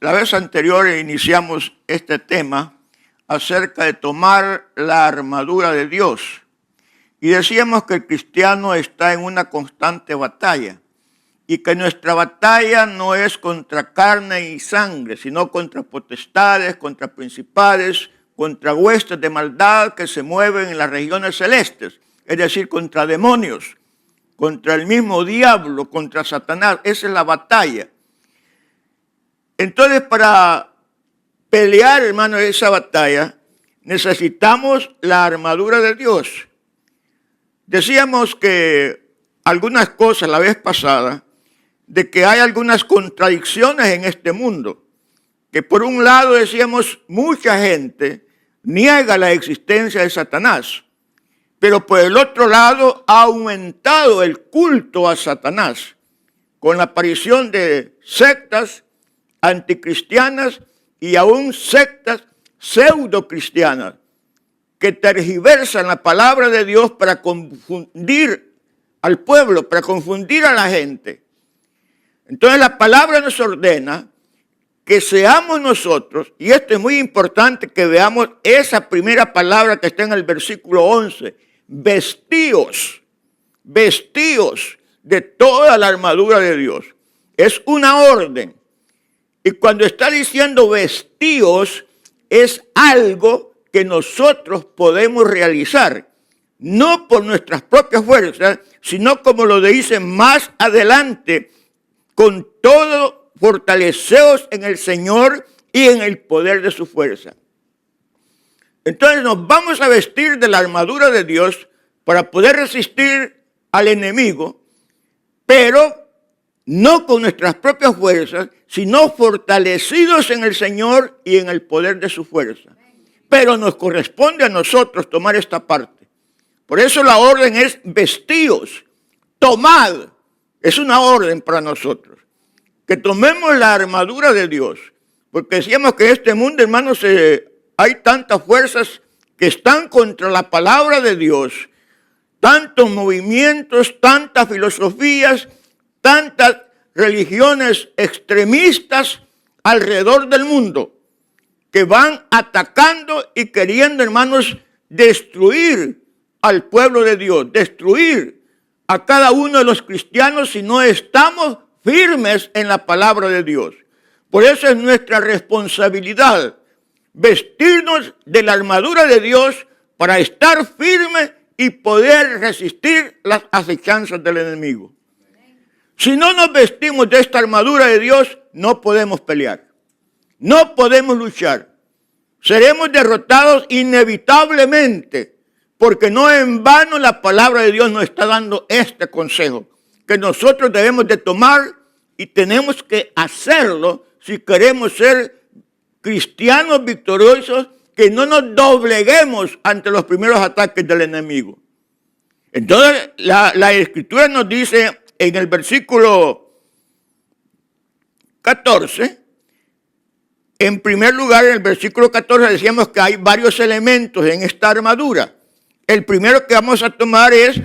La vez anterior iniciamos este tema acerca de tomar la armadura de Dios. Y decíamos que el cristiano está en una constante batalla y que nuestra batalla no es contra carne y sangre, sino contra potestades, contra principales, contra huestes de maldad que se mueven en las regiones celestes, es decir, contra demonios, contra el mismo diablo, contra Satanás. Esa es la batalla. Entonces, para pelear, hermano, esa batalla, necesitamos la armadura de Dios. Decíamos que algunas cosas la vez pasada, de que hay algunas contradicciones en este mundo. Que por un lado decíamos, mucha gente niega la existencia de Satanás. Pero por el otro lado ha aumentado el culto a Satanás con la aparición de sectas anticristianas y aún sectas pseudocristianas que tergiversan la palabra de Dios para confundir al pueblo, para confundir a la gente. Entonces la palabra nos ordena que seamos nosotros, y esto es muy importante que veamos esa primera palabra que está en el versículo 11, vestíos de toda la armadura de Dios. Es una orden. Y cuando está diciendo vestíos, es algo que nosotros podemos realizar, no por nuestras propias fuerzas, sino como lo dice más adelante, con todo fortaleceos en el Señor y en el poder de su fuerza. Entonces nos vamos a vestir de la armadura de Dios para poder resistir al enemigo, pero no con nuestras propias fuerzas, sino fortalecidos en el Señor y en el poder de su fuerza. Pero nos corresponde a nosotros tomar esta parte. Por eso la orden es vestíos, tomad. Es una orden para nosotros. Que tomemos la armadura de Dios. Porque decíamos que en este mundo, hermanos, hay tantas fuerzas que están contra la palabra de Dios. Tantos movimientos, tantas filosofías, tantas religiones extremistas alrededor del mundo que van atacando y queriendo, hermanos, destruir al pueblo de Dios, destruir a cada uno de los cristianos si no estamos firmes en la palabra de Dios. Por eso es nuestra responsabilidad vestirnos de la armadura de Dios para estar firmes y poder resistir las acechanzas del enemigo. Si no nos vestimos de esta armadura de Dios, no podemos pelear. No podemos luchar. Seremos derrotados inevitablemente, porque no en vano la palabra de Dios nos está dando este consejo, que nosotros debemos de tomar y tenemos que hacerlo si queremos ser cristianos victoriosos, que no nos dobleguemos ante los primeros ataques del enemigo. Entonces, la Escritura nos dice en el versículo 14, en primer lugar, en el versículo 14 decíamos que hay varios elementos en esta armadura. El primero que vamos a tomar es,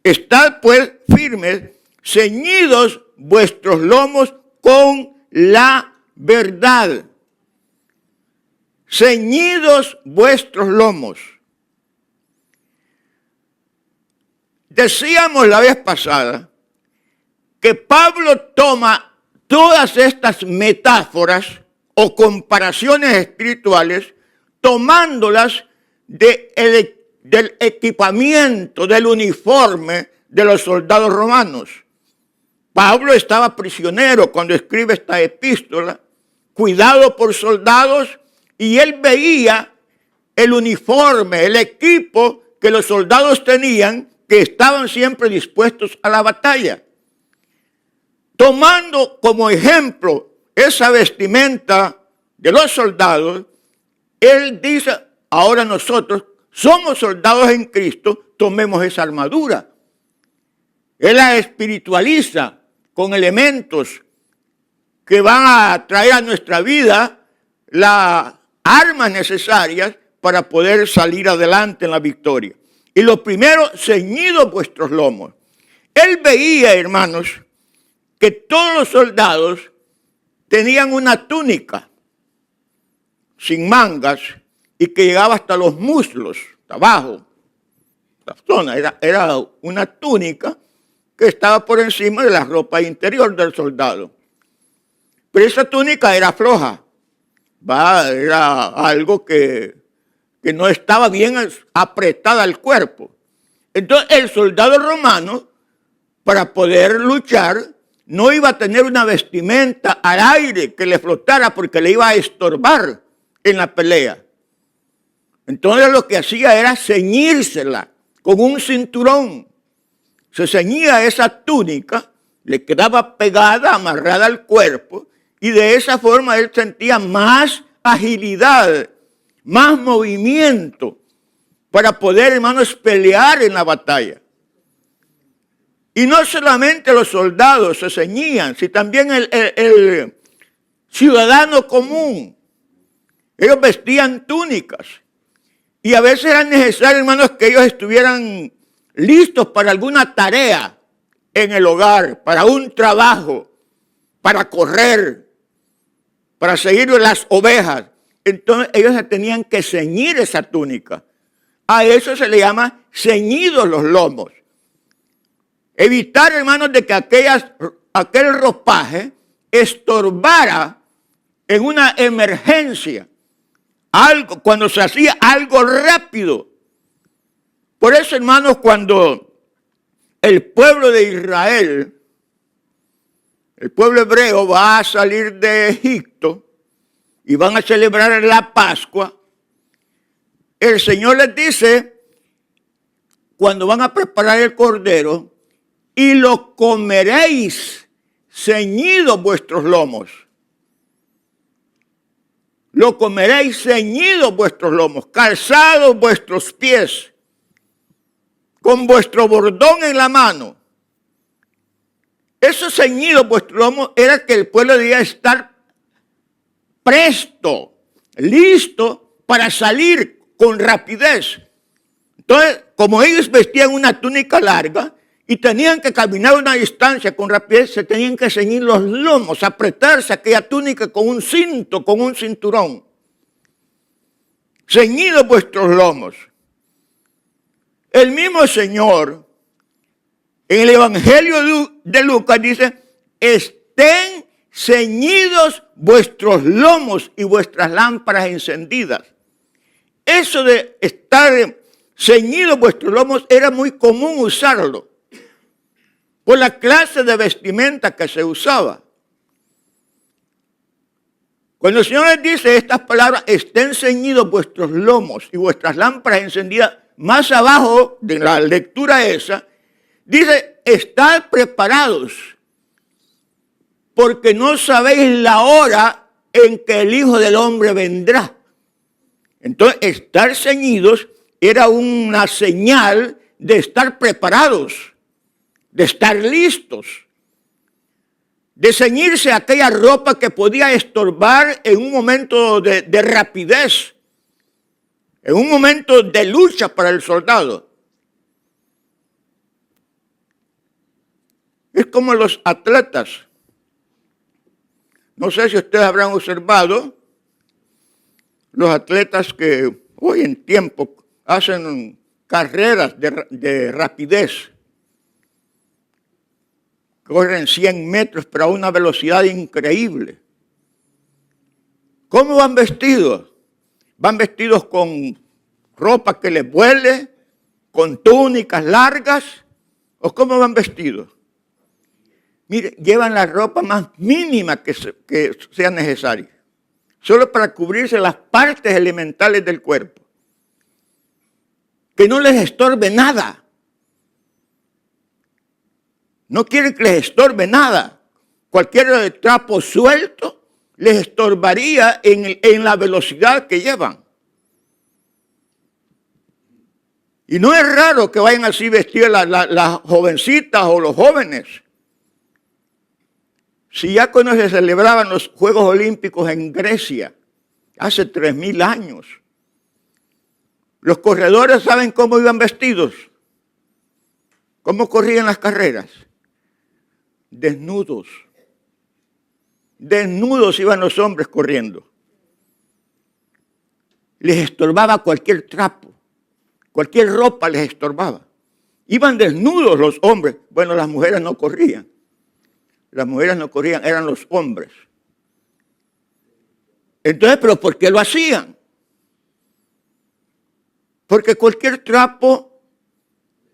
estad pues firmes, ceñidos vuestros lomos con la verdad. Ceñidos vuestros lomos. Decíamos la vez pasada que Pablo toma todas estas metáforas o comparaciones espirituales, tomándolas del equipamiento, del uniforme de los soldados romanos. Pablo estaba prisionero cuando escribe esta epístola, cuidado por soldados, y él veía el uniforme, el equipo que los soldados tenían, que estaban siempre dispuestos a la batalla. Tomando como ejemplo esa vestimenta de los soldados, él dice, ahora nosotros somos soldados en Cristo, tomemos esa armadura. Él la espiritualiza con elementos que van a traer a nuestra vida las armas necesarias para poder salir adelante en la victoria. Y lo primero, ceñidos vuestros lomos. Él veía, hermanos, que todos los soldados tenían una túnica sin mangas y que llegaba hasta los muslos, hasta abajo. La zona era una túnica que estaba por encima de la ropa interior del soldado. Pero esa túnica era floja, era algo que no estaba bien apretada al cuerpo. Entonces el soldado romano, para poder luchar, no iba a tener una vestimenta al aire que le flotara porque le iba a estorbar en la pelea. Entonces lo que hacía era ceñírsela con un cinturón. Se ceñía esa túnica, le quedaba pegada, amarrada al cuerpo, y de esa forma él sentía más agilidad, más movimiento para poder, hermanos, pelear en la batalla. Y no solamente los soldados se ceñían, sino también el ciudadano común. Ellos vestían túnicas. Y a veces era necesario, hermanos, que ellos estuvieran listos para alguna tarea en el hogar, para un trabajo, para correr, para seguir las ovejas. Entonces ellos se tenían que ceñir esa túnica. A eso se le llama ceñidos los lomos. Evitar, hermanos, de que aquel ropaje estorbara en una emergencia. Cuando se hacía algo rápido. Por eso, hermanos, cuando el pueblo de Israel, el pueblo hebreo va a salir de Egipto y van a celebrar la Pascua, el Señor les dice, cuando van a preparar el cordero, y lo comeréis ceñidos vuestros lomos. Lo comeréis ceñidos vuestros lomos, calzados vuestros pies, con vuestro bordón en la mano. Eso ceñido vuestros lomos era que el pueblo debía estar presto, listo para salir con rapidez. Entonces, como ellos vestían una túnica larga y tenían que caminar una distancia con rapidez, se tenían que ceñir los lomos, apretarse aquella túnica con un cinto, con un cinturón. Ceñidos vuestros lomos. El mismo Señor, en el Evangelio de Lucas dice, estén ceñidos vuestros lomos y vuestras lámparas encendidas. Eso de estar ceñidos vuestros lomos era muy común usarlo por la clase de vestimenta que se usaba. Cuando el Señor les dice estas palabras, estén ceñidos vuestros lomos y vuestras lámparas encendidas, más abajo de la lectura esa, dice, estad preparados, porque no sabéis la hora en que el Hijo del Hombre vendrá. Entonces, estar ceñidos era una señal de estar preparados, de estar listos, de ceñirse aquella ropa que podía estorbar en un momento de rapidez, en un momento de lucha para el soldado. Es como los atletas. No sé si ustedes habrán observado los atletas que hoy en tiempo hacen carreras de rapidez. Corren 100 metros, pero a una velocidad increíble. ¿Cómo van vestidos? Van vestidos con ropa que les vuele, con túnicas largas, ¿o cómo van vestidos? Mire, llevan la ropa más mínima que sea necesaria, solo para cubrirse las partes elementales del cuerpo. Que no les estorbe nada. No quieren que les estorbe nada. Cualquier trapo suelto les estorbaría en la velocidad que llevan. Y no es raro que vayan así vestidas las jovencitas o los jóvenes. Si ya cuando se celebraban los Juegos Olímpicos en Grecia, hace 3000 años, los corredores, ¿saben cómo iban vestidos? ¿Cómo corrían las carreras? Desnudos. desnudos iban los hombres corriendo. Les estorbaba cualquier trapo, cualquier ropa les estorbaba. Iban desnudos los hombres. Bueno, las mujeres no corrían. Las mujeres no corrían, eran los hombres. Entonces, ¿pero por qué lo hacían? Porque cualquier trapo,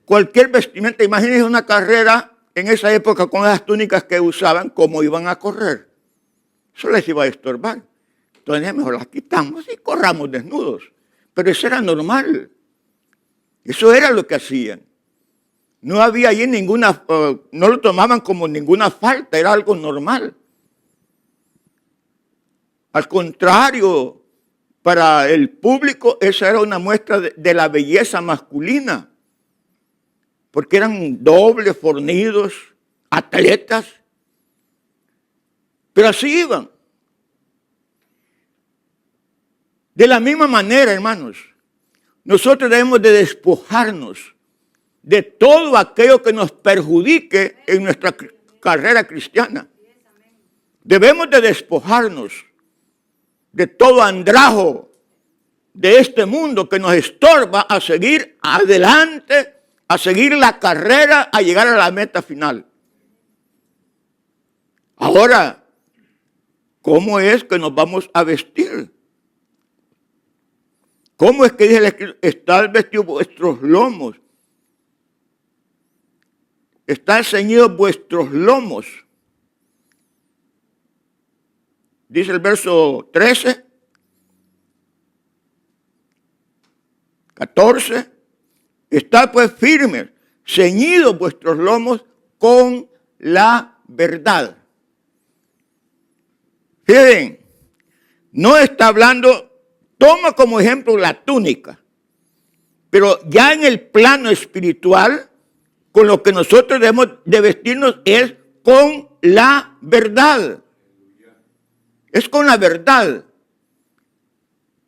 cualquier vestimenta, imagínense una carrera en esa época con las túnicas que usaban, ¿cómo iban a correr? Eso les iba a estorbar. Entonces mejor las quitamos y corramos desnudos. Pero eso era normal. Eso era lo que hacían. No había allí ninguna, no lo tomaban como ninguna falta, era algo normal. Al contrario, para el público esa era una muestra de la belleza masculina. Porque eran dobles, fornidos, atletas. Pero así iban. De la misma manera, hermanos, nosotros debemos de despojarnos de todo aquello que nos perjudique en nuestra carrera cristiana. Debemos de despojarnos de todo andrajo de este mundo que nos estorba a seguir adelante, a seguir la carrera, a llegar a la meta final. Ahora, ¿cómo es que nos vamos a vestir? ¿Cómo es que dice el Escrito? Están vestidos vuestros lomos. Están ceñidos vuestros lomos. Dice el verso 13, 14. Estad pues firmes, ceñidos vuestros lomos con la verdad. Fíjense, no está hablando. Toma como ejemplo la túnica, pero ya en el plano espiritual, con lo que nosotros debemos de vestirnos es con la verdad. Es con la verdad.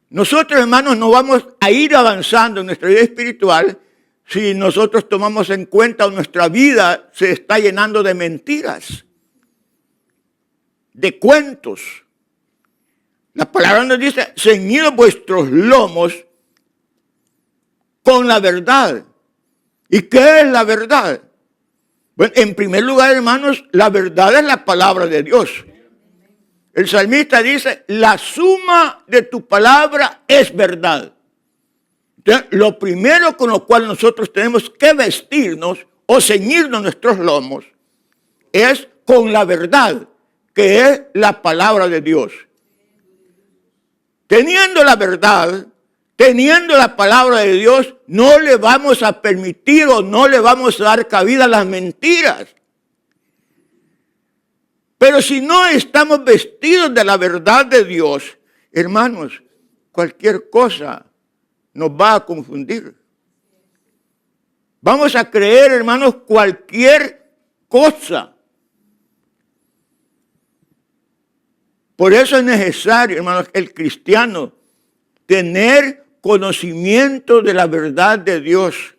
Nosotros, hermanos, no vamos a ir avanzando en nuestra vida espiritual si nosotros tomamos en cuenta que nuestra vida se está llenando de mentiras, de cuentos. La palabra nos dice, ceñidos vuestros lomos con la verdad. ¿Y qué es la verdad? Bueno, en primer lugar, hermanos, la verdad es la palabra de Dios. El salmista dice, la suma de tu palabra es verdad. Entonces, lo primero con lo cual nosotros tenemos que vestirnos o ceñirnos nuestros lomos es con la verdad, que es la palabra de Dios. Teniendo la verdad, teniendo la palabra de Dios, no le vamos a permitir o no le vamos a dar cabida a las mentiras. Pero si no estamos vestidos de la verdad de Dios, hermanos, cualquier cosa nos va a confundir. Vamos a creer, hermanos, cualquier cosa. Por eso es necesario, hermanos, el cristiano tener conocimiento de la verdad de Dios.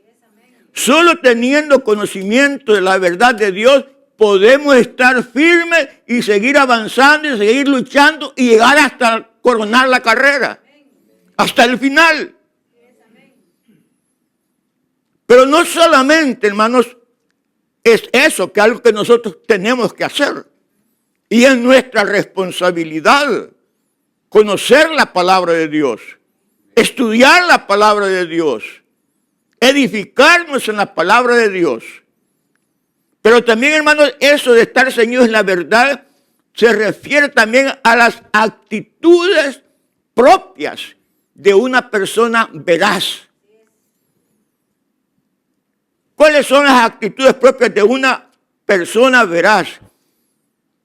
Solo teniendo conocimiento de la verdad de Dios podemos estar firmes y seguir avanzando y seguir luchando y llegar hasta coronar la carrera, hasta el final. Pero no solamente, hermanos, es eso, que algo que nosotros tenemos que hacer. Y es nuestra responsabilidad conocer la palabra de Dios, estudiar la palabra de Dios, edificarnos en la palabra de Dios. Pero también, hermanos, eso de estar ceñidos en la verdad se refiere también a las actitudes propias de una persona veraz. ¿Cuáles son las actitudes propias de una persona veraz?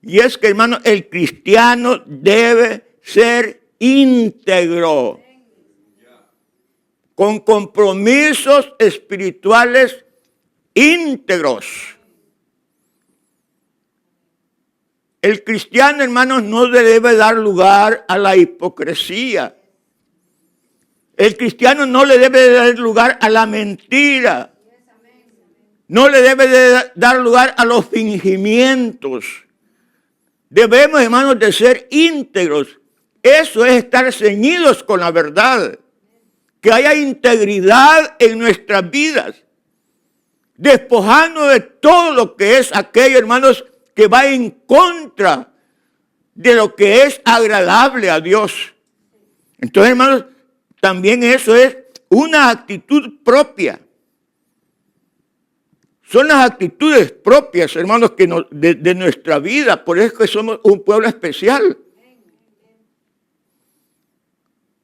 Y es que, hermano, el cristiano debe ser íntegro, con compromisos espirituales íntegros. El cristiano, hermanos, no le debe dar lugar a la hipocresía. El cristiano no le debe dar lugar a la mentira. No le debe dar lugar a los fingimientos. Debemos, hermanos, de ser íntegros. Eso es estar ceñidos con la verdad. Que haya integridad en nuestras vidas. Despojando de todo lo que es aquello, hermanos, que va en contra de lo que es agradable a Dios. Entonces, hermanos, también eso es una actitud propia. Son las actitudes propias, hermanos, que de nuestra vida. Por eso es que somos un pueblo especial.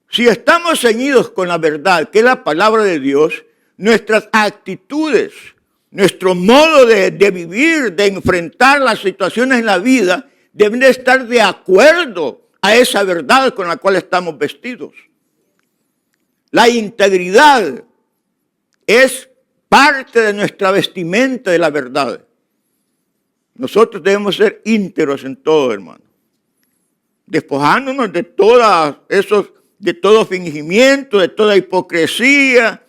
Si estamos ceñidos con la verdad, que es la palabra de Dios, nuestras actitudes, nuestro modo de vivir, de enfrentar las situaciones en la vida, deben de estar de acuerdo a esa verdad con la cual estamos vestidos. La integridad es parte de nuestra vestimenta de la verdad. Nosotros debemos ser íntegros en todo, hermano. Despojándonos de todo fingimiento, de toda hipocresía,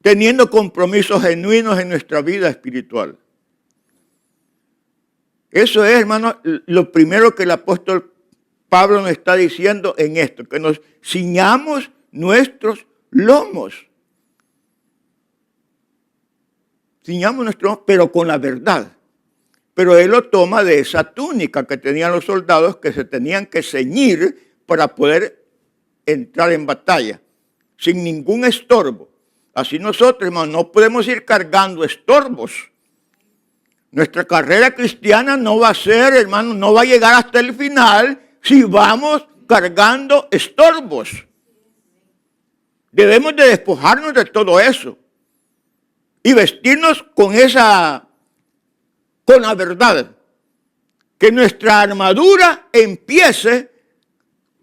teniendo compromisos genuinos en nuestra vida espiritual. Eso es, hermano, lo primero que el apóstol Pablo nos está diciendo en esto, que nos ciñamos nuestros lomos. Ciñamos nuestros lomos, pero con la verdad. Pero él lo toma de esa túnica que tenían los soldados que se tenían que ceñir para poder entrar en batalla, sin ningún estorbo. Así nosotros, hermano, no podemos ir cargando estorbos. Nuestra carrera cristiana no va a ser, hermano, no va a llegar hasta el final si vamos cargando estorbos. Debemos de despojarnos de todo eso y vestirnos con la verdad. Que nuestra armadura empiece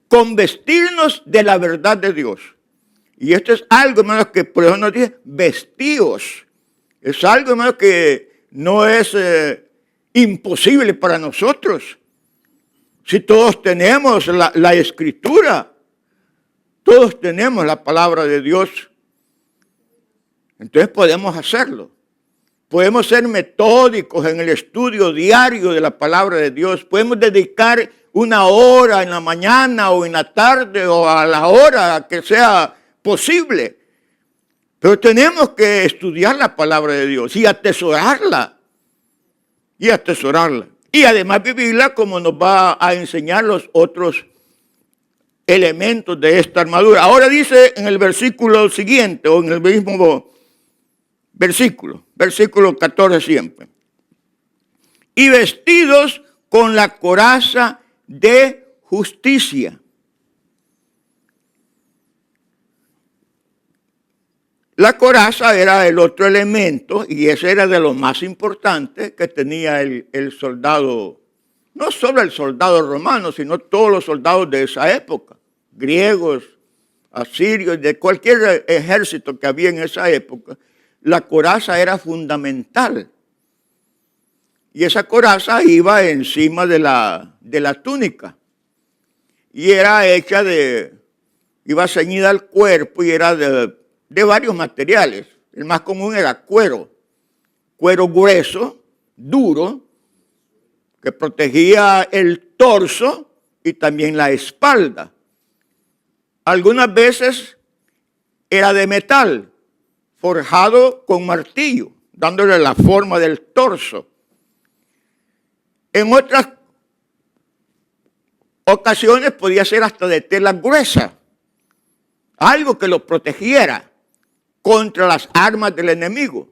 con vestirnos de la verdad de Dios. Y esto es algo, hermanos, que por eso nos dice vestíos. Es algo, hermanos, que no es imposible para nosotros. Si todos tenemos la Escritura, todos tenemos la palabra de Dios, entonces podemos hacerlo. Podemos ser metódicos en el estudio diario de la palabra de Dios. Podemos dedicar una hora en la mañana o en la tarde o a la hora que sea posible. Pero tenemos que estudiar la palabra de Dios y atesorarla. Y atesorarla. Y además vivirla como nos va a enseñar los otros elementos de esta armadura. Ahora dice en el versículo siguiente, o en el mismo versículo 14 siempre. Y vestidos con la coraza de justicia. La coraza era el otro elemento, y ese era de lo más importante que tenía el soldado, no solo el soldado romano, sino todos los soldados de esa época, griegos, asirios, de cualquier ejército que había en esa época. La coraza era fundamental. Y esa coraza iba encima de la túnica. Y era hecha iba ceñida al cuerpo y era de varios materiales. El más común era cuero grueso, duro, que protegía el torso y también la espalda. Algunas veces era de metal, forjado con martillo, dándole la forma del torso. En otras ocasiones podía ser hasta de tela gruesa, algo que lo protegiera contra las armas del enemigo.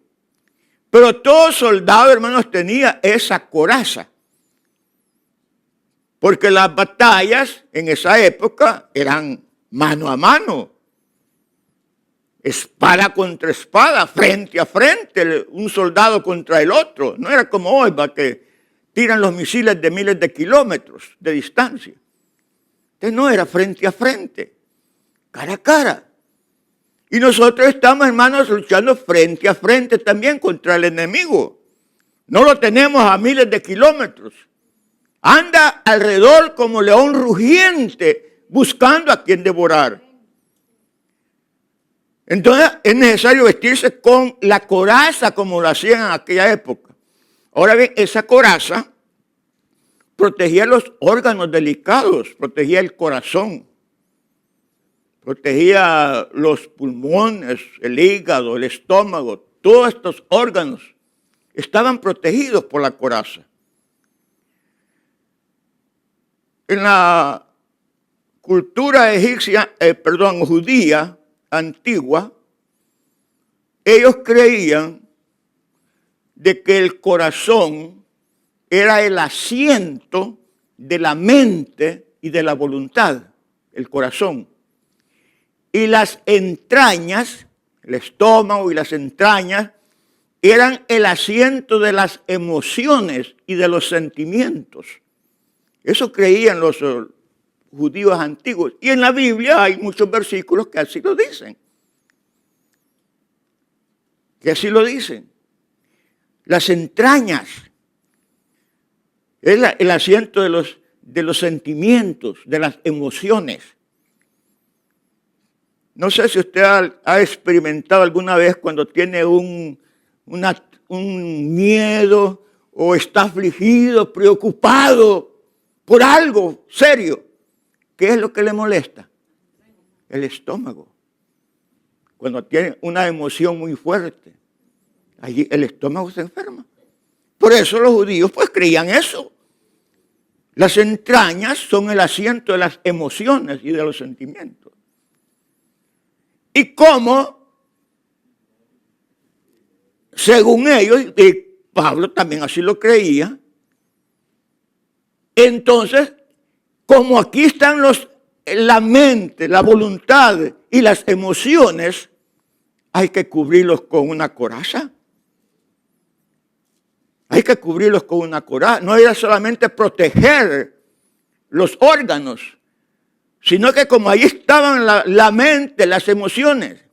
Pero todo soldado, hermanos, tenía esa coraza. Porque las batallas en esa época eran mano a mano. Espada contra espada, frente a frente, un soldado contra el otro. No era como hoy, que tiran los misiles de miles de kilómetros de distancia. Entonces no era frente a frente, cara a cara. Y nosotros estamos, hermanos, luchando frente a frente también contra el enemigo. No lo tenemos a miles de kilómetros. Anda alrededor como león rugiente, buscando a quien devorar. Entonces es necesario vestirse con la coraza como lo hacían en aquella época. Ahora bien, esa coraza protegía los órganos delicados, protegía el corazón, protegía los pulmones, el hígado, el estómago. Todos estos órganos estaban protegidos por la coraza. En la cultura judía antigua, ellos creían de que el corazón era el asiento de la mente y de la voluntad, el corazón. Y las entrañas, el estómago y las entrañas, eran el asiento de las emociones y de los sentimientos. Eso creían los judíos antiguos. Y en la Biblia hay muchos versículos que así lo dicen. Que así lo dicen. Las entrañas es el asiento de los sentimientos, de las emociones. No sé si usted ha experimentado alguna vez cuando tiene un miedo o está afligido, preocupado por algo serio. ¿Qué es lo que le molesta? El estómago. Cuando tiene una emoción muy fuerte, allí el estómago se enferma. Por eso los judíos pues creían eso. Las entrañas son el asiento de las emociones y de los sentimientos. Y como, según ellos, y Pablo también así lo creía, entonces, como aquí están la mente, la voluntad y las emociones, hay que cubrirlos con una coraza. Hay que cubrirlos con una coraza. No era solamente proteger los órganos, sino que como ahí estaban la mente, las emociones.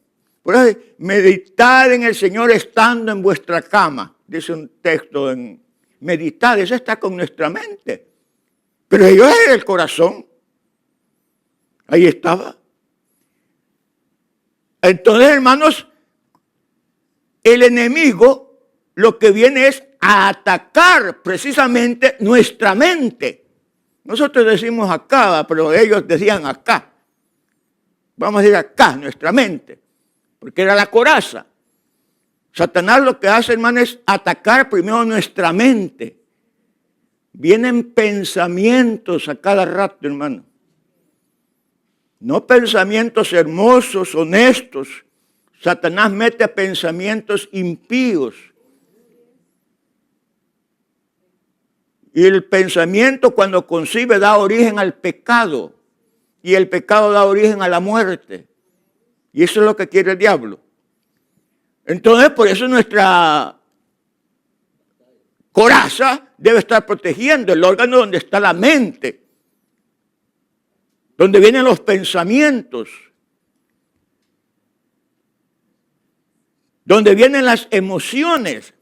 Por eso, meditad en el Señor estando en vuestra cama. Dice un texto en meditar, eso está con nuestra mente. Pero ellos eran el corazón. Ahí estaba. Entonces, hermanos, el enemigo lo que viene es a atacar precisamente nuestra mente. Nosotros decimos acá, pero ellos decían acá. Vamos a decir acá, nuestra mente, porque era la coraza. Satanás lo que hace, hermano, es atacar primero nuestra mente. Vienen pensamientos a cada rato, hermano. No pensamientos hermosos, honestos. Satanás mete pensamientos impíos. Y el pensamiento cuando concibe da origen al pecado. Y el pecado da origen a la muerte. Y eso es lo que quiere el diablo. Entonces, por eso nuestra coraza debe estar protegiendo el órgano donde está la mente. Donde vienen los pensamientos. Donde vienen las emociones.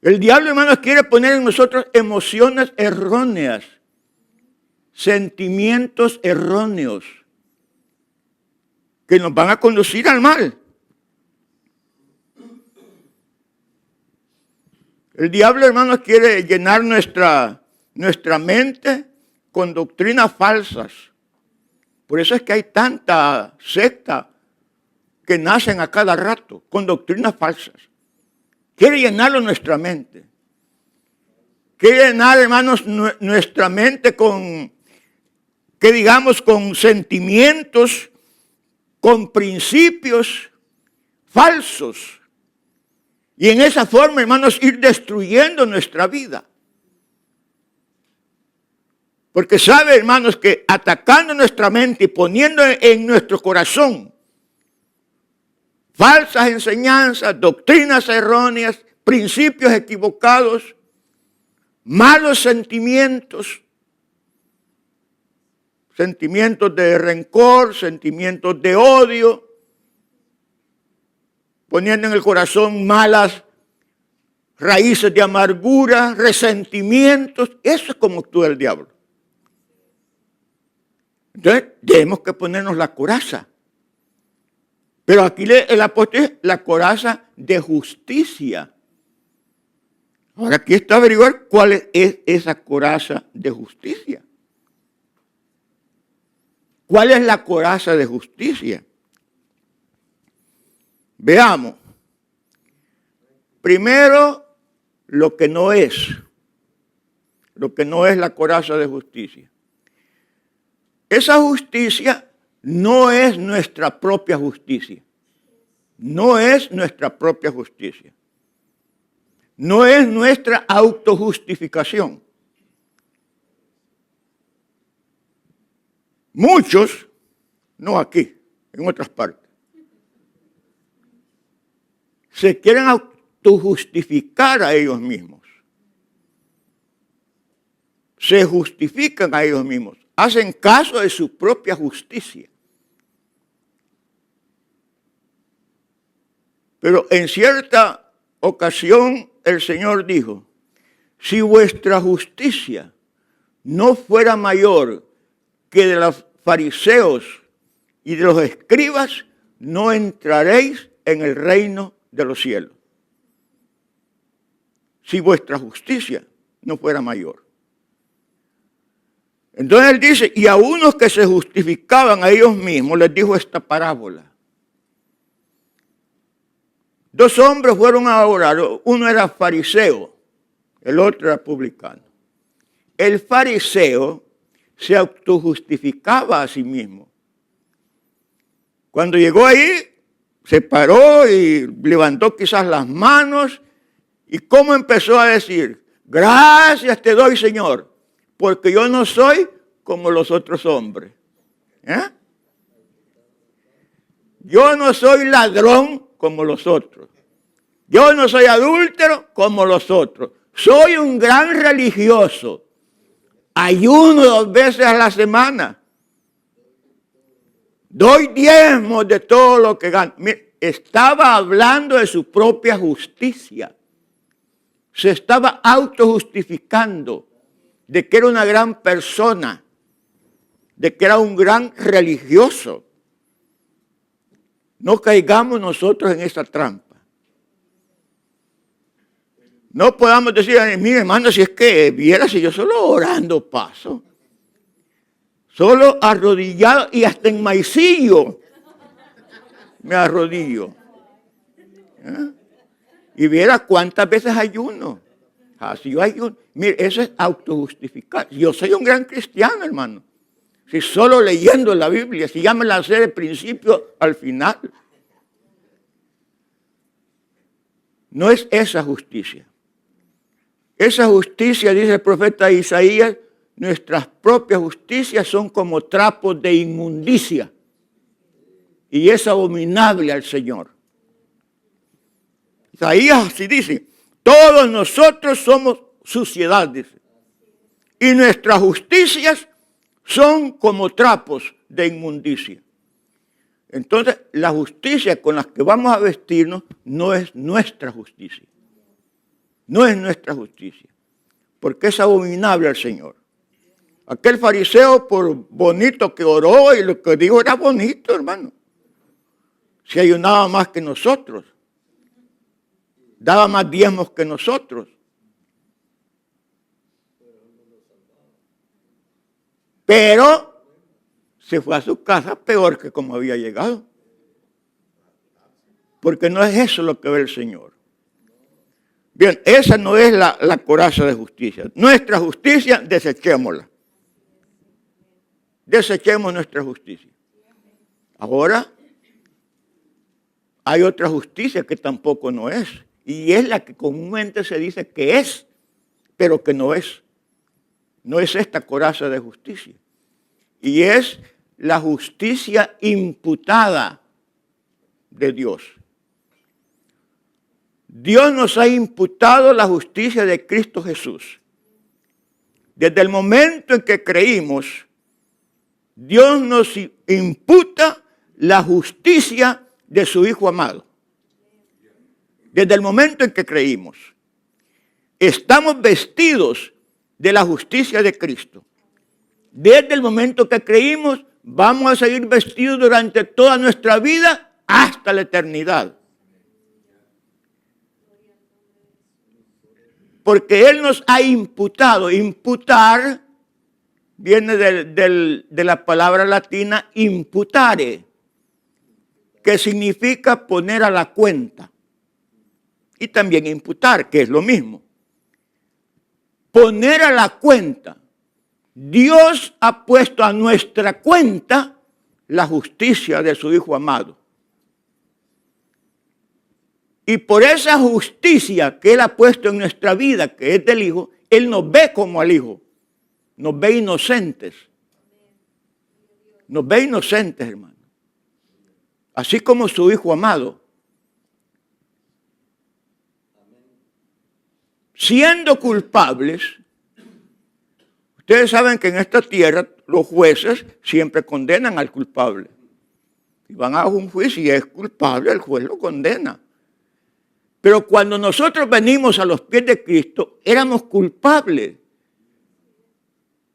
El diablo, hermanos, quiere poner en nosotros emociones erróneas, sentimientos erróneos, que nos van a conducir al mal. El diablo, hermanos, quiere llenar nuestra mente con doctrinas falsas. Por eso es que hay tanta secta que nacen a cada rato con doctrinas falsas. Quiere llenarlo nuestra mente. Quiere llenar, hermanos, nuestra mente con sentimientos, con principios falsos. Y en esa forma, hermanos, ir destruyendo nuestra vida. Porque sabe, hermanos, que atacando nuestra mente y poniendo en nuestro corazón falsas enseñanzas, doctrinas erróneas, principios equivocados, malos sentimientos, sentimientos de rencor, sentimientos de odio, poniendo en el corazón malas raíces de amargura, resentimientos. Eso es como actúa el diablo. Entonces, tenemos que ponernos la coraza. Pero aquí el apóstol dice la coraza de justicia. Ahora aquí está averiguar cuál es esa coraza de justicia. ¿Cuál es la coraza de justicia? Veamos. Primero, lo que no es. Lo que no es la coraza de justicia. Esa justicia no es nuestra propia justicia. No es nuestra propia justicia. No es nuestra autojustificación. Muchos, no aquí, en otras partes, se quieren autojustificar a ellos mismos. Se justifican a ellos mismos. Hacen caso de su propia justicia. Pero en cierta ocasión el Señor dijo, si vuestra justicia no fuera mayor que de los fariseos y de los escribas, no entraréis en el reino de los cielos. Si vuestra justicia no fuera mayor. Entonces él dice, y a unos que se justificaban a ellos mismos, les dijo esta parábola. Dos hombres fueron a orar, uno era fariseo, el otro era publicano. El fariseo se autojustificaba a sí mismo. Cuando llegó ahí, se paró y levantó quizás las manos, y ¿cómo empezó a decir? Gracias te doy, Señor, porque yo no soy como los otros hombres. Yo no soy ladrón como los otros. Yo no soy adúltero como los otros. Soy un gran religioso. Ayuno 2 veces a la semana. Doy diezmos de todo lo que gano. Estaba hablando de su propia justicia. Se estaba autojustificando de que era una gran persona, de que era un gran religioso. No caigamos nosotros en esa trampa. No podamos decir, mire hermano, si es que viera si yo solo orando paso. Solo arrodillado y hasta en maicillo me arrodillo. Y viera cuántas veces ayuno. Así yo ayuno. Mire, eso es autojustificar. Yo soy un gran cristiano, hermano. Si solo leyendo la Biblia, si ya me la sé de principio al final. No es esa justicia. Esa justicia, dice el profeta Isaías, nuestras propias justicias son como trapos de inmundicia. Y es abominable al Señor. Isaías así dice, todos nosotros somos suciedad, dice. Y nuestras justicias son como trapos de inmundicia. Entonces, la justicia con la que vamos a vestirnos no es nuestra justicia. No es nuestra justicia, porque es abominable al Señor. Aquel fariseo, por bonito que oró y lo que dijo era bonito, hermano. Se ayunaba más que nosotros. Daba más diezmos que nosotros. Pero se fue a su casa peor que como había llegado. Porque no es eso lo que ve el Señor. Bien, esa no es la coraza de justicia. Nuestra justicia, desechémosla. Desechemos nuestra justicia. Ahora, hay otra justicia que tampoco no es. Y es la que comúnmente se dice que es, pero que no es. No es esta coraza de justicia. Y es la justicia imputada de Dios. Dios nos ha imputado la justicia de Cristo Jesús. Desde el momento en que creímos, Dios nos imputa la justicia de su Hijo amado. Desde el momento en que creímos, estamos vestidos de la justicia de Cristo. Desde el momento que creímos, vamos a seguir vestidos durante toda nuestra vida hasta la eternidad. porque Él nos ha imputado. Imputar viene de la palabra latina imputare, que significa poner a la cuenta. Y también imputar, que es lo mismo. Poner a la cuenta. Dios ha puesto a nuestra cuenta la justicia de su Hijo amado. Y por esa justicia que Él ha puesto en nuestra vida, que es del Hijo, Él nos ve como al Hijo. Nos ve inocentes. Nos ve inocentes, hermano. Así como su Hijo amado. Siendo culpables, ustedes saben que en esta tierra los jueces siempre condenan al culpable. Si van a un juicio y es culpable, el juez lo condena. Pero cuando nosotros venimos a los pies de Cristo, éramos culpables.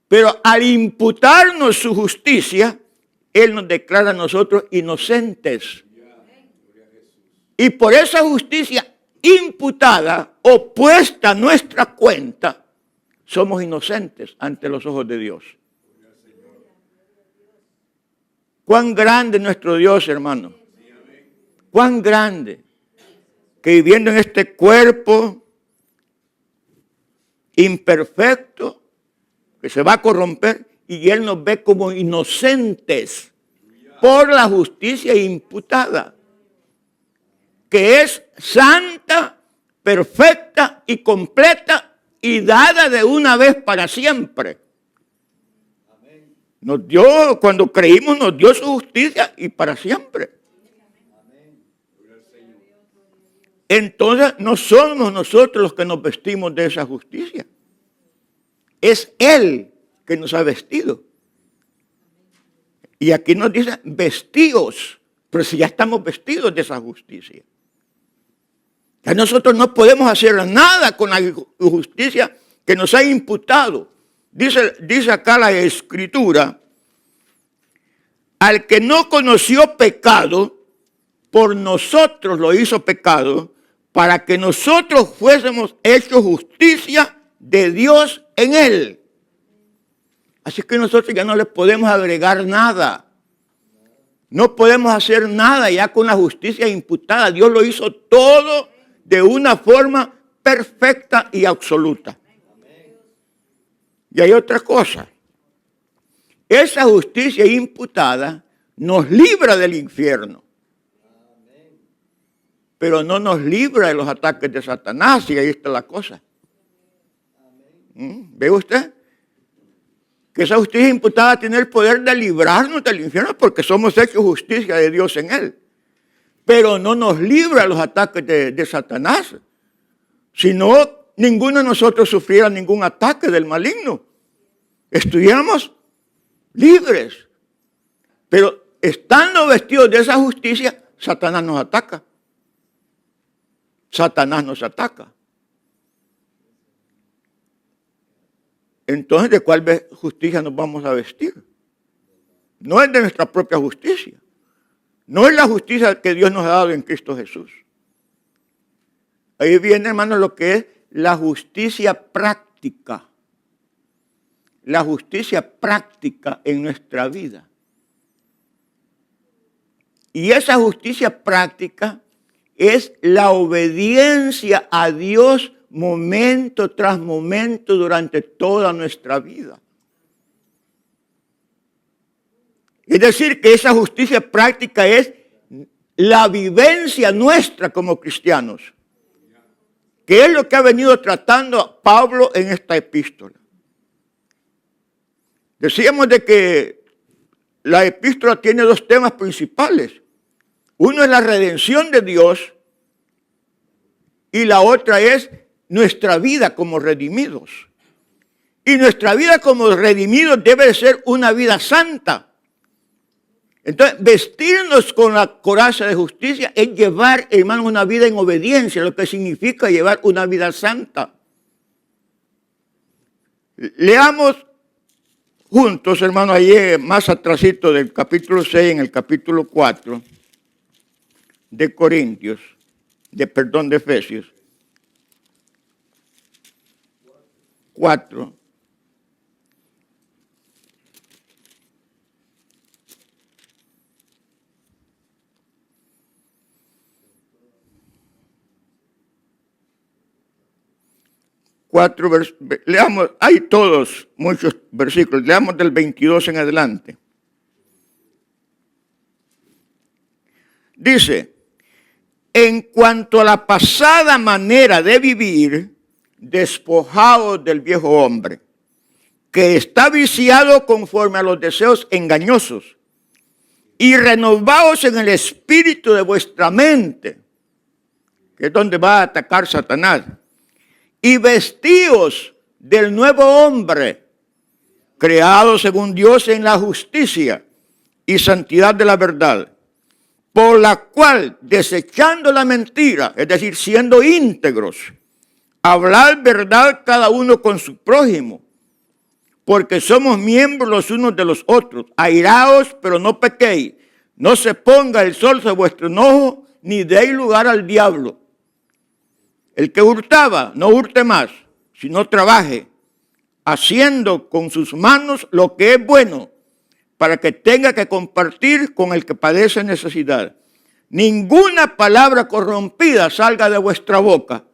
Pero al imputarnos su justicia, Él nos declara a nosotros inocentes. Y por esa justicia imputada o puesta a nuestra cuenta, somos inocentes ante los ojos de Dios. Cuán grande es nuestro Dios, hermano. Cuán grande. Que viviendo en este cuerpo imperfecto, que se va a corromper, y Él nos ve como inocentes por la justicia imputada, que es santa, perfecta y completa y dada de una vez para siempre. Nos dio, cuando creímos, nos dio su justicia y para siempre. Entonces no somos nosotros los que nos vestimos de esa justicia. Es Él que nos ha vestido. Y aquí nos dice vestidos, pero si ya estamos vestidos de esa justicia. Ya nosotros no podemos hacer nada con la justicia que nos ha imputado. Dice acá la Escritura, al que no conoció pecado, por nosotros lo hizo pecado, para que nosotros fuésemos hechos justicia de Dios en Él. Así que nosotros ya no le podemos agregar nada. No podemos hacer nada ya con la justicia imputada. Dios lo hizo todo de una forma perfecta y absoluta. Y hay otra cosa. Esa justicia imputada nos libra del infierno. Pero no nos libra de los ataques de Satanás, y ahí está la cosa. ¿Ve usted? Que esa justicia imputada tiene el poder de librarnos del infierno porque somos hechos justicia de Dios en Él. Pero no nos libra de los ataques de Satanás. Si no, ninguno de nosotros sufriera ningún ataque del maligno. Estuviéramos libres. Pero estando vestidos de esa justicia, Satanás nos ataca. Satanás nos ataca. Entonces, ¿de cuál justicia nos vamos a vestir? No es de nuestra propia justicia. No es la justicia que Dios nos ha dado en Cristo Jesús. Ahí viene, hermano, lo que es la justicia práctica. La justicia práctica en nuestra vida. Y esa justicia práctica es la obediencia a Dios momento tras momento durante toda nuestra vida. Es decir, que esa justicia práctica es la vivencia nuestra como cristianos, que es lo que ha venido tratando Pablo en esta epístola. Decíamos de que la epístola tiene dos temas principales. Uno es la redención de Dios y la otra es nuestra vida como redimidos. Y nuestra vida como redimidos debe de ser una vida santa. Entonces, vestirnos con la coraza de justicia es llevar, hermano, una vida en obediencia, lo que significa llevar una vida santa. Leamos juntos, hermano, allí más atrasito del capítulo 6, en el capítulo 4 de Efesios. 4. Leamos, hay todos muchos versículos, leamos del 22 en adelante. Dice, en cuanto a la pasada manera de vivir, despojaos del viejo hombre, que está viciado conforme a los deseos engañosos, y renovaos en el espíritu de vuestra mente, que es donde va a atacar Satanás, y vestíos del nuevo hombre, creado según Dios en la justicia y santidad de la verdad, por la cual, desechando la mentira, es decir, siendo íntegros, hablad verdad cada uno con su prójimo, porque somos miembros los unos de los otros. Airaos, pero no pequéis. No se ponga el sol sobre vuestro enojo, ni deis lugar al diablo. El que hurtaba, no hurte más, sino trabaje, haciendo con sus manos lo que es bueno, para que tenga que compartir con el que padece necesidad. Ninguna palabra corrompida salga de vuestra boca,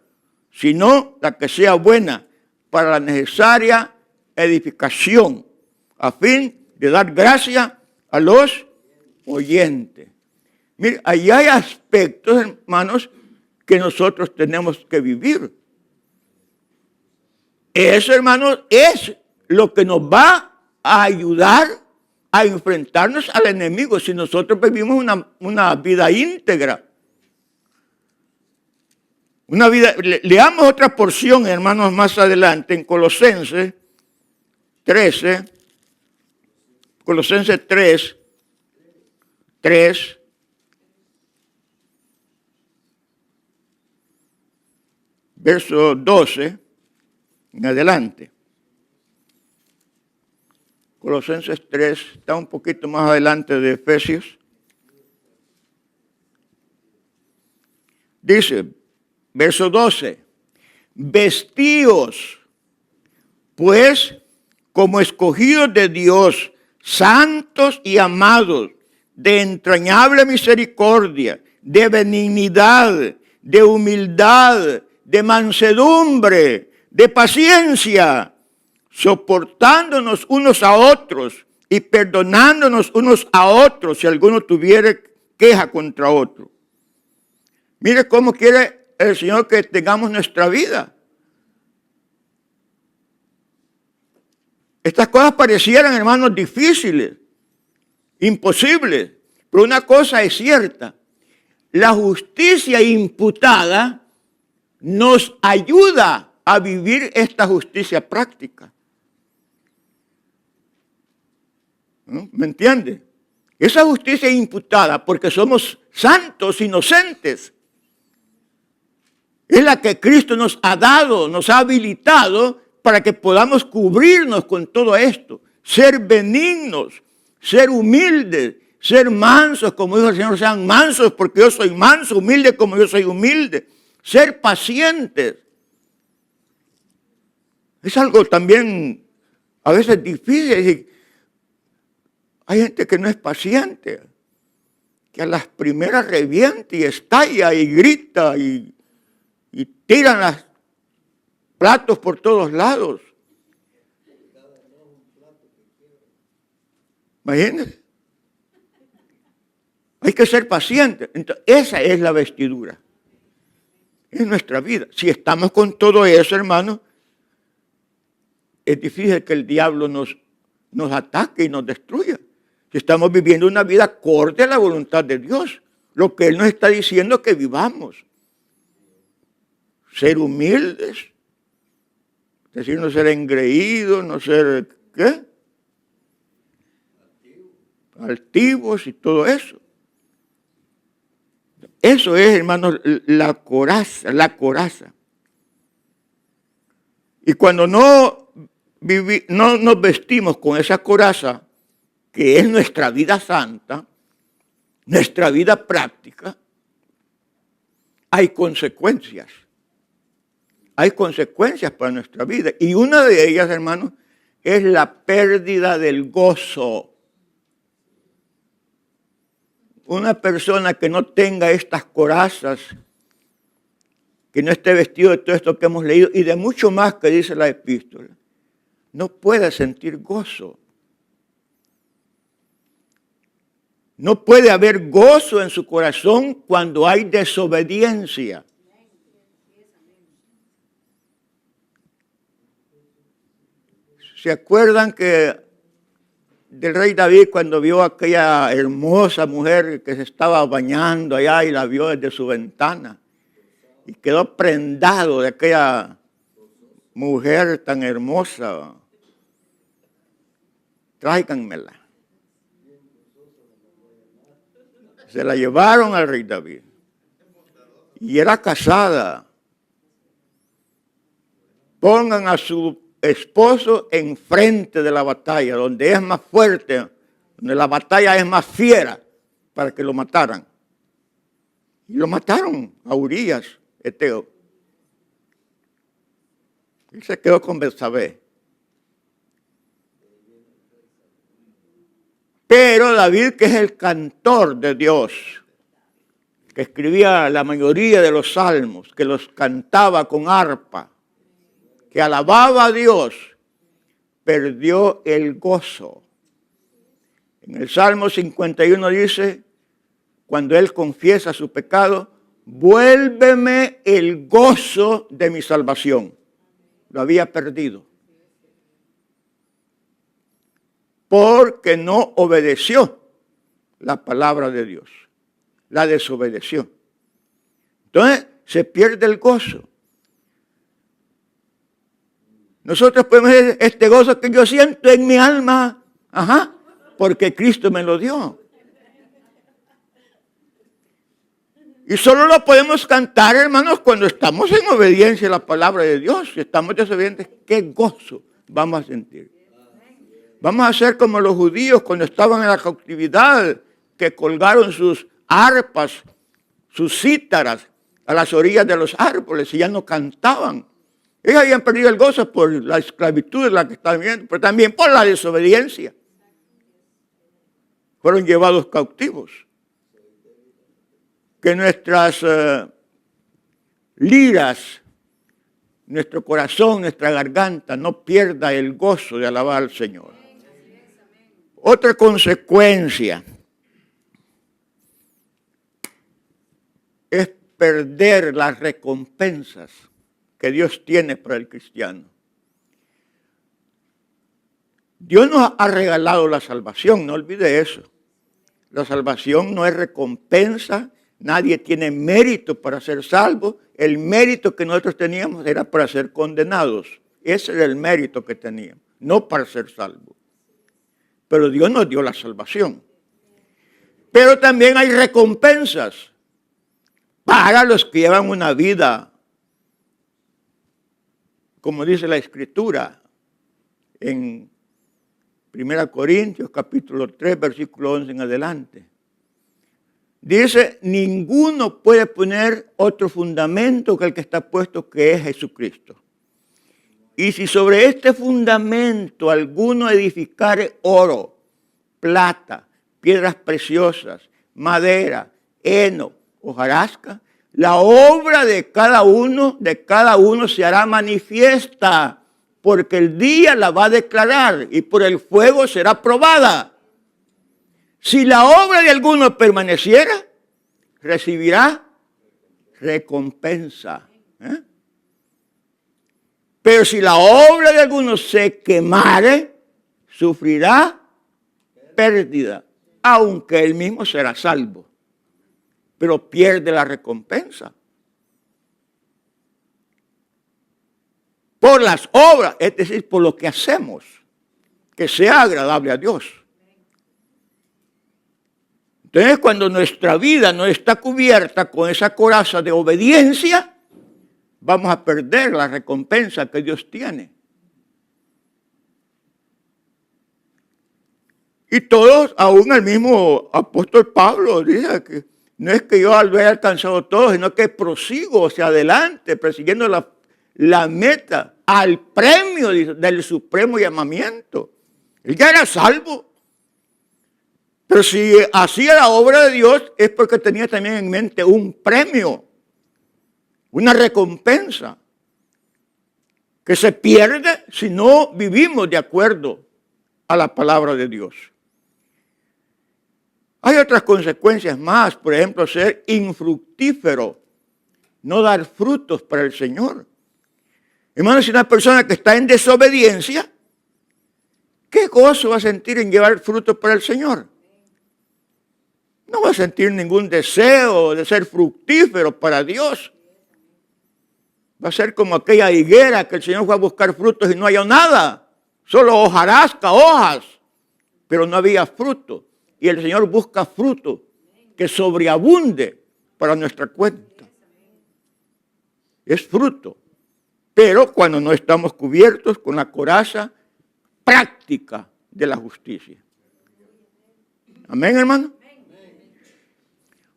sino la que sea buena para la necesaria edificación, a fin de dar gracia a los oyentes. Mire, ahí hay aspectos, hermanos, que nosotros tenemos que vivir. Eso, hermanos, es lo que nos va a ayudar a enfrentarnos al enemigo si nosotros vivimos una vida íntegra. Una vida, leamos otra porción, hermanos, más adelante, en Colosenses 13, Colosenses 3, verso 12, en adelante. Colosenses 3, está un poquito más adelante de Efesios. Dice, verso 12, vestíos, pues, como escogidos de Dios, santos y amados, de entrañable misericordia, de benignidad, de humildad, de mansedumbre, de paciencia, soportándonos unos a otros y perdonándonos unos a otros si alguno tuviera queja contra otro. Mire cómo quiere el Señor que tengamos nuestra vida. Estas cosas parecieran, hermanos, difíciles, imposibles, pero una cosa es cierta: la justicia imputada nos ayuda a vivir esta justicia práctica. ¿No? ¿Me entiende? Esa justicia imputada, porque somos santos, inocentes, es la que Cristo nos ha dado, nos ha habilitado para que podamos cubrirnos con todo esto, ser benignos, ser humildes, ser mansos, como dijo el Señor, sean mansos porque yo soy manso, humilde como yo soy humilde, ser pacientes. Es algo también a veces difícil. Hay gente que no es paciente, que a las primeras revienta y estalla y grita y tiran los platos por todos lados. Imagínense. Hay que ser paciente. Entonces, esa es la vestidura. Es nuestra vida. Si estamos con todo eso, hermano, es difícil que el diablo nos ataque y nos destruya. Si estamos viviendo una vida acorde a la voluntad de Dios, lo que Él nos está diciendo es que vivamos. Ser humildes, es decir, no ser engreídos, no ser, ¿qué? Altivos y todo eso. Eso es, hermanos, la coraza. Y cuando no nos vestimos con esa coraza, que es nuestra vida santa, nuestra vida práctica, hay consecuencias. hay consecuencias para nuestra vida. Y una de ellas, hermanos, es la pérdida del gozo. Una persona que no tenga estas corazas, que no esté vestido de todo esto que hemos leído y de mucho más que dice la epístola, no puede sentir gozo. No puede haber gozo en su corazón cuando hay desobediencia. ¿Se acuerdan que del rey David cuando vio a aquella hermosa mujer que se estaba bañando allá y la vio desde su ventana? Y quedó prendado de aquella mujer tan hermosa. Tráiganmela. Se la llevaron al rey David. Y era casada. Pongan a su esposo enfrente de la batalla, donde es más fuerte, donde la batalla es más fiera, para que lo mataran. Y lo mataron a Urías, Eteo. Él se quedó con Betsabé. Pero David, que es el cantor de Dios, que escribía la mayoría de los salmos, que los cantaba con arpa, que alababa a Dios, perdió el gozo. En el Salmo 51 dice, cuando él confiesa su pecado, vuélveme el gozo de mi salvación. Lo había perdido. Porque no obedeció la palabra de Dios. La desobedeció. Entonces se pierde el gozo. Nosotros podemos decir, este gozo que yo siento en mi alma, porque Cristo me lo dio. Y solo lo podemos cantar, hermanos, cuando estamos en obediencia a la palabra de Dios. Si estamos desobedientes, ¿qué gozo vamos a sentir? Vamos a ser como los judíos cuando estaban en la cautividad, que colgaron sus arpas, sus cítaras a las orillas de los árboles y ya no cantaban. Ellos habían perdido el gozo por la esclavitud en la que estaban viviendo, pero también por la desobediencia. Fueron llevados cautivos. Que nuestras liras, nuestro corazón, nuestra garganta no pierda el gozo de alabar al Señor. Otra consecuencia es perder las recompensas que Dios tiene para el cristiano. Dios nos ha regalado la salvación, no olvide eso. La salvación no es recompensa, nadie tiene mérito para ser salvo. El mérito que nosotros teníamos era para ser condenados. Ese era el mérito que teníamos, no para ser salvos. Pero Dios nos dio la salvación. Pero también hay recompensas para los que llevan una vida, como dice la Escritura, en 1 Corintios capítulo 3, versículo 11 en adelante. Dice, ninguno puede poner otro fundamento que el que está puesto, que es Jesucristo. Y si sobre este fundamento alguno edificare oro, plata, piedras preciosas, madera, heno, hojarasca, la obra de cada uno se hará manifiesta, porque el día la va a declarar y por el fuego será probada. Si la obra de alguno permaneciera, recibirá recompensa. Pero si la obra de alguno se quemare, sufrirá pérdida, aunque él mismo será salvo. Pero pierde la recompensa. Por las obras, es decir, por lo que hacemos, que sea agradable a Dios. Entonces, cuando nuestra vida no está cubierta con esa coraza de obediencia, vamos a perder la recompensa que Dios tiene. Y todos, aún el mismo apóstol Pablo dice que no es que yo lo haya alcanzado todo, sino que prosigo hacia adelante, persiguiendo la meta, al premio del supremo llamamiento. Él ya era salvo. Pero si hacía la obra de Dios es porque tenía también en mente un premio, una recompensa, que se pierde si no vivimos de acuerdo a la palabra de Dios. Hay otras consecuencias más, por ejemplo, ser infructífero, no dar frutos para el Señor. Hermanos, si una persona que está en desobediencia, ¿qué gozo va a sentir en llevar frutos para el Señor? No va a sentir ningún deseo de ser fructífero para Dios. Va a ser como aquella higuera que el Señor fue a buscar frutos y no halló nada. Solo hojarasca, hojas, pero no había fruto. Y el Señor busca fruto que sobreabunde para nuestra cuenta. Es fruto. Pero cuando no estamos cubiertos con la coraza práctica de la justicia. Amén, hermano.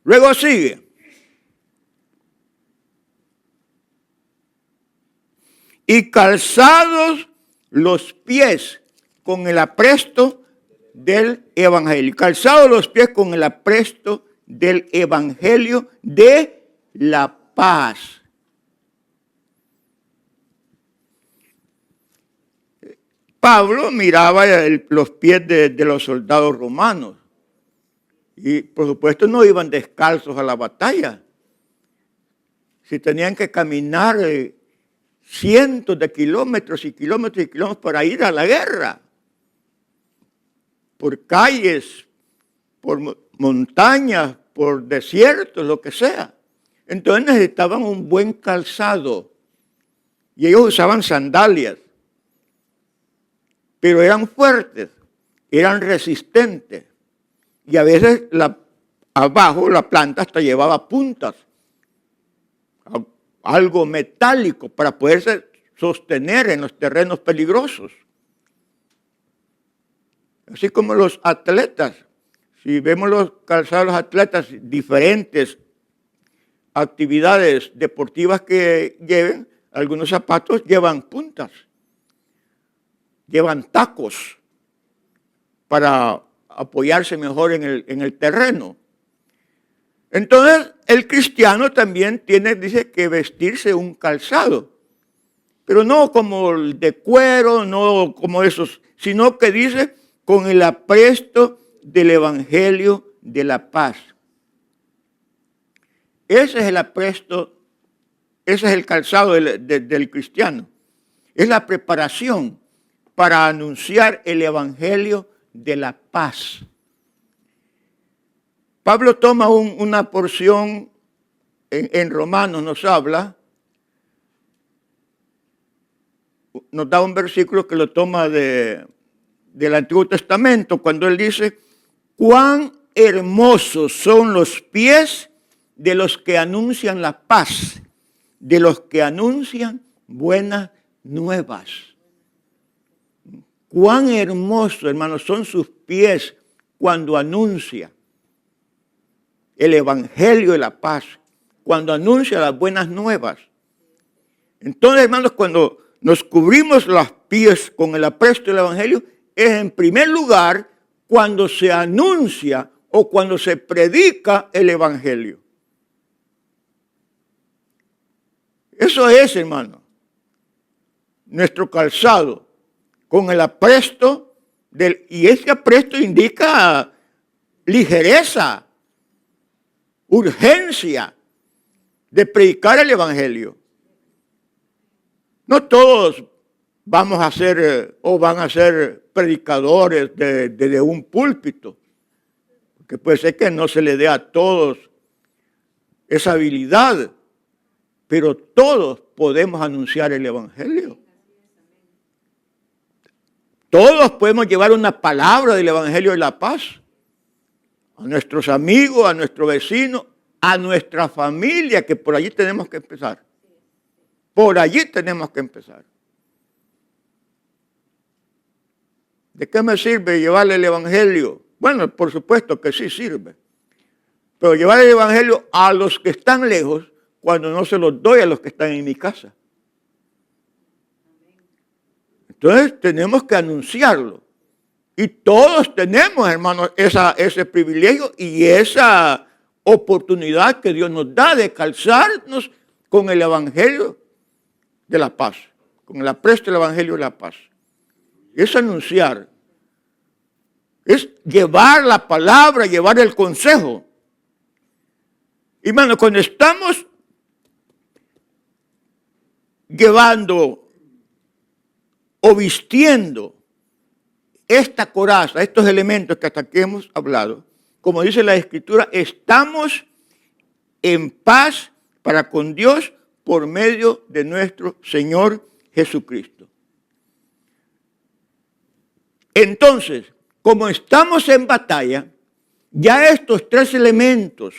Luego sigue. Y calzados los pies con el apresto del evangelio. Calzados los pies con el apresto del evangelio de la paz. Pablo miraba los pies de los soldados romanos. Y por supuesto no iban descalzos a la batalla. Si tenían que caminar cientos de kilómetros y kilómetros y kilómetros para ir a la guerra. Por calles, por montañas, por desiertos, lo que sea. Entonces necesitaban un buen calzado. Y ellos usaban sandalias. Pero eran fuertes, eran resistentes. Y a veces abajo la planta hasta llevaba puntas, algo metálico para poderse sostener en los terrenos peligrosos. Así como los atletas, si vemos los calzados de los atletas, diferentes actividades deportivas que lleven, algunos zapatos llevan puntas, llevan tacos para apoyarse mejor en el terreno. Entonces, el cristiano también dice que vestirse un calzado, pero no como el de cuero, no como esos, sino que dice con el apresto del evangelio de la paz. Ese es el apresto, ese es el calzado del cristiano. Es la preparación para anunciar el evangelio de la paz. Pablo toma una porción en Romanos, nos habla, nos da un versículo que lo toma del Antiguo Testamento, cuando él dice, cuán hermosos son los pies de los que anuncian la paz, de los que anuncian buenas nuevas. Cuán hermosos, hermanos, son sus pies cuando anuncia el evangelio de la paz, cuando anuncia las buenas nuevas. Entonces, hermanos, cuando nos cubrimos los pies con el apresto del evangelio, es en primer lugar cuando se anuncia o cuando se predica el evangelio. Eso es, hermano, nuestro calzado con el apresto y ese apresto indica ligereza, urgencia de predicar el evangelio. No todos vamos a ser o van a ser predicadores de un púlpito, porque puede ser que no se le dé a todos esa habilidad, pero todos podemos anunciar el evangelio. Todos podemos llevar una palabra del evangelio de la paz a nuestros amigos, a nuestro vecino, a nuestra familia, que por allí tenemos que empezar. Por allí tenemos que empezar. ¿De qué me sirve llevarle el evangelio? Bueno, por supuesto que sí sirve. Pero llevar el evangelio a los que están lejos cuando no se los doy a los que están en mi casa. Entonces tenemos que anunciarlo. Y todos tenemos, hermanos, ese privilegio y esa oportunidad que Dios nos da de calzarnos con el Evangelio de la paz, con el apresto del Evangelio de la paz. Es anunciar, es llevar la palabra, llevar el consejo. Y hermano, cuando estamos llevando o vistiendo esta coraza, estos elementos que hasta aquí hemos hablado, como dice la Escritura, estamos en paz para con Dios por medio de nuestro Señor Jesucristo. Entonces, como estamos en batalla, ya estos tres elementos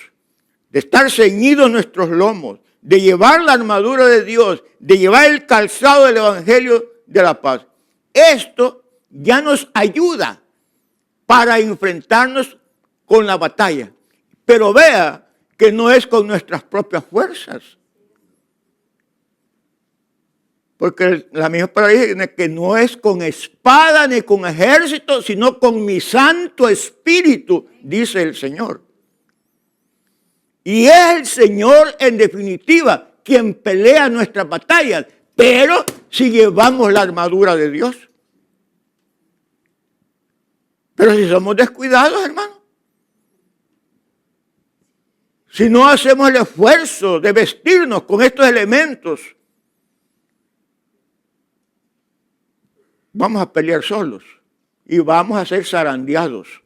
de estar ceñidos nuestros lomos, de llevar la armadura de Dios, de llevar el calzado del Evangelio de la paz, esto ya nos ayuda para enfrentarnos con la batalla. Pero vea que no es con nuestras propias fuerzas. Porque la misma palabra dice que no es con espada ni con ejército, sino con mi Santo Espíritu, dice el Señor. Y es el Señor, en definitiva, quien pelea nuestras batallas. Pero si llevamos la armadura de Dios. Pero si somos descuidados, hermano, si no hacemos el esfuerzo de vestirnos con estos elementos, vamos a pelear solos y vamos a ser zarandeados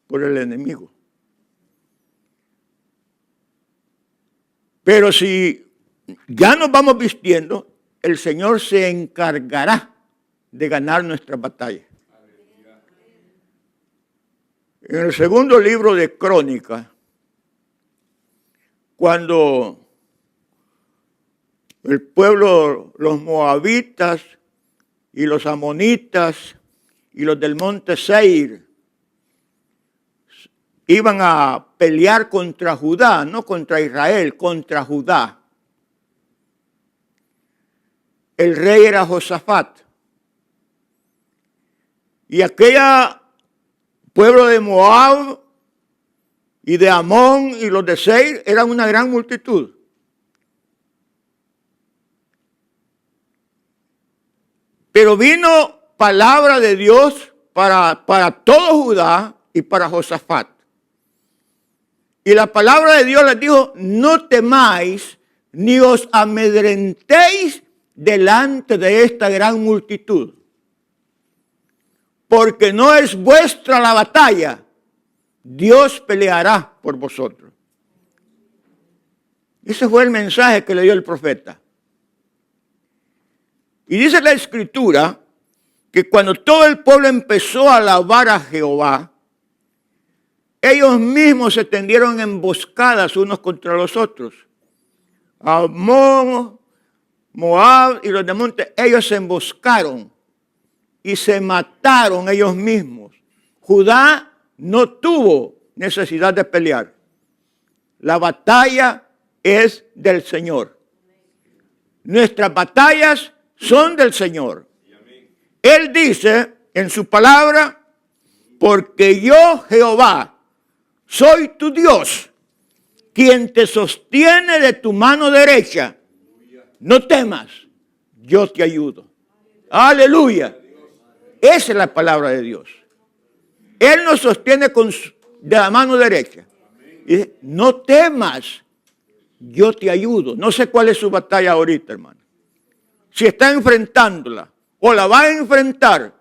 por el enemigo. Pero si ya nos vamos vistiendo, el Señor se encargará de ganar nuestra batalla. En el segundo libro de Crónicas, cuando el pueblo, los moabitas y los amonitas y los del monte Seir iban a pelear contra Judá, no contra Israel, contra Judá. El rey era Josafat. Y aquella pueblo de Moab y de Amón y los de Seir eran una gran multitud. Pero vino palabra de Dios para todo Judá y para Josafat. Y la palabra de Dios les dijo, no temáis ni os amedrentéis delante de esta gran multitud. Porque no es vuestra la batalla, Dios peleará por vosotros. Ese fue el mensaje que le dio el profeta. Y dice la Escritura que cuando todo el pueblo empezó a alabar a Jehová, ellos mismos se tendieron emboscadas unos contra los otros. Amón, Moab y los de monte, ellos se emboscaron y se mataron ellos mismos. Judá no tuvo necesidad de pelear. La batalla es del Señor. Nuestras batallas son del Señor. Él dice en su palabra, porque yo, Jehová, soy tu Dios, quien te sostiene de tu mano derecha. No temas, yo te ayudo. Aleluya. Esa es la palabra de Dios. Él nos sostiene de la mano derecha. Y dice, no temas, yo te ayudo. No sé cuál es su batalla ahorita, hermano. Si está enfrentándola o la va a enfrentar,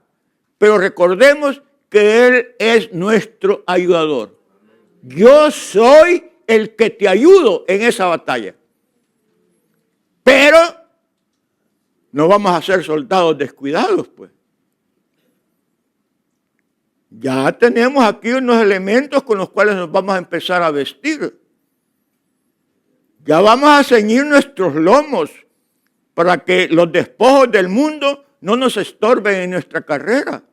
pero recordemos que Él es nuestro ayudador. Yo soy el que te ayudo en esa batalla. Pero no vamos a ser soldados descuidados, pues. Ya tenemos aquí unos elementos con los cuales nos vamos a empezar a vestir. Ya vamos a ceñir nuestros lomos para que los despojos del mundo no nos estorben en nuestra carrera.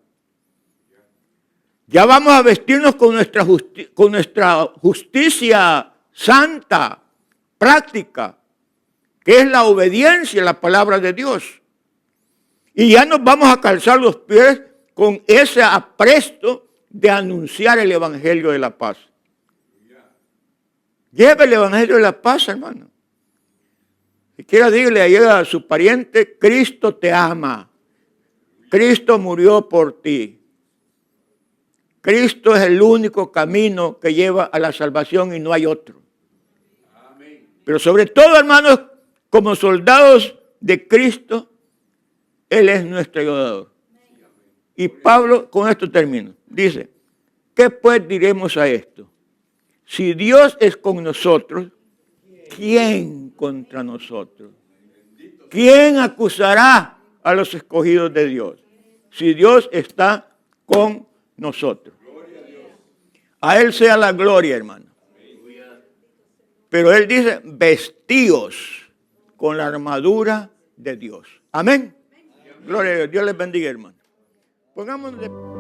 Ya vamos a vestirnos con nuestra justicia santa, práctica, que es la obediencia a la palabra de Dios. Y ya nos vamos a calzar los pies con ese apresto de anunciar el evangelio de la paz. Lleve el evangelio de la paz, hermano. Si quiera, dígale ahí a su pariente, Cristo te ama. Cristo murió por ti. Cristo es el único camino que lleva a la salvación y no hay otro. Pero sobre todo, hermanos, como soldados de Cristo, Él es nuestro ayudador. Y Pablo, con esto termino, dice, ¿qué pues diremos a esto? Si Dios es con nosotros, ¿quién contra nosotros? ¿Quién acusará a los escogidos de Dios? Si Dios está con nosotros. A Él sea la gloria, hermano. Pero Él dice, vestíos con la armadura de Dios. Amén. Gloria a Dios. Dios les bendiga, hermano. Pongámonos de...